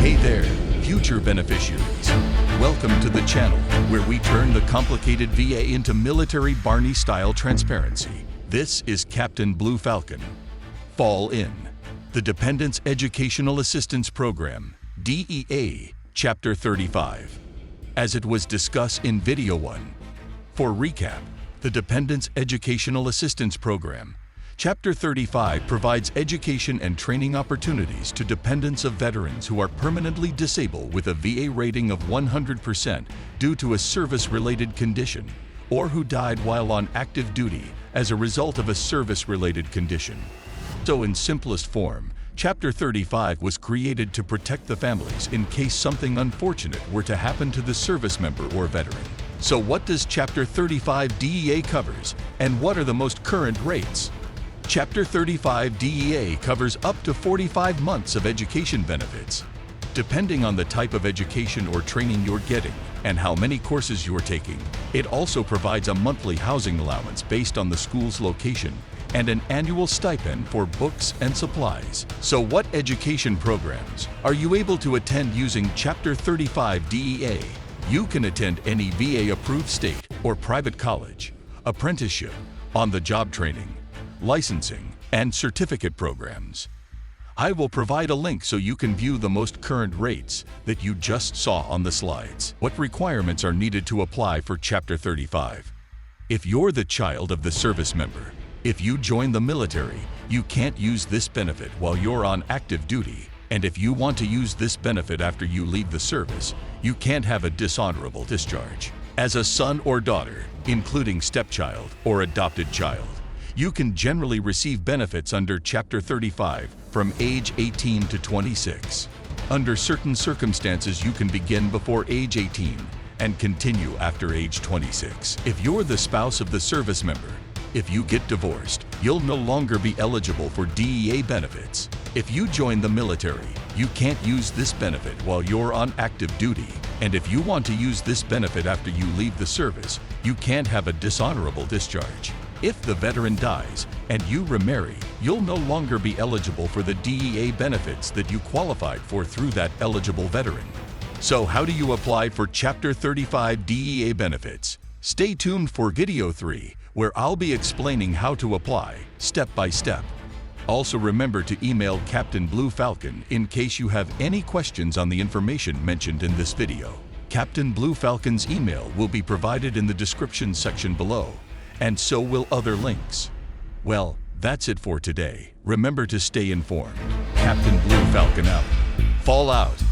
Hey there, future beneficiaries. Welcome to the channel where we turn the complicated VA into military Barney-style transparency. This is Captain Blue Falcon. Fall in. The Dependents Educational Assistance Program, DEA, Chapter 35. As it was discussed in Video 1. For recap, the Dependents Educational Assistance Program, Chapter 35 provides education and training opportunities to dependents of veterans who are permanently disabled with a VA rating of 100% due to a service-related condition, or who died while on active duty as a result of a service-related condition. So in simplest form, Chapter 35 was created to protect the families in case something unfortunate were to happen to the service member or veteran. So what does Chapter 35 DEA covers, and what are the most current rates? Chapter 35 DEA covers up to 45 months of education benefits. Depending on the type of education or training you're getting and how many courses you're taking, it also provides a monthly housing allowance based on the school's location and an annual stipend for books and supplies. So what education programs are you able to attend using Chapter 35 DEA? You can attend any VA-approved state or private college, apprenticeship, on-the-job training, licensing, and certificate programs. I will provide a link so you can view the most current rates that you just saw on the slides. What requirements are needed to apply for Chapter 35? If you're the child of the service member, if you join the military, you can't use this benefit while you're on active duty. And if you want to use this benefit after you leave the service, you can't have a dishonorable discharge. As a son or daughter, including stepchild or adopted child, you can generally receive benefits under Chapter 35 from age 18 to 26. Under certain circumstances, you can begin before age 18 and continue after age 26. If you're the spouse of the service member, if you get divorced, you'll no longer be eligible for DEA benefits. If you join the military, you can't use this benefit while you're on active duty. And if you want to use this benefit after you leave the service, you can't have a dishonorable discharge. If the veteran dies and you remarry, you'll no longer be eligible for the DEA benefits that you qualified for through that eligible veteran. So how do you apply for Chapter 35 DEA benefits? Stay tuned for Video 3, where I'll be explaining how to apply, step by step. Also remember to email Captain Blue Falcon in case you have any questions on the information mentioned in this video. Captain Blue Falcon's email will be provided in the description section below, and so will other links. Well, that's it for today. Remember to stay informed. Captain Blue Falcon out. Fall out.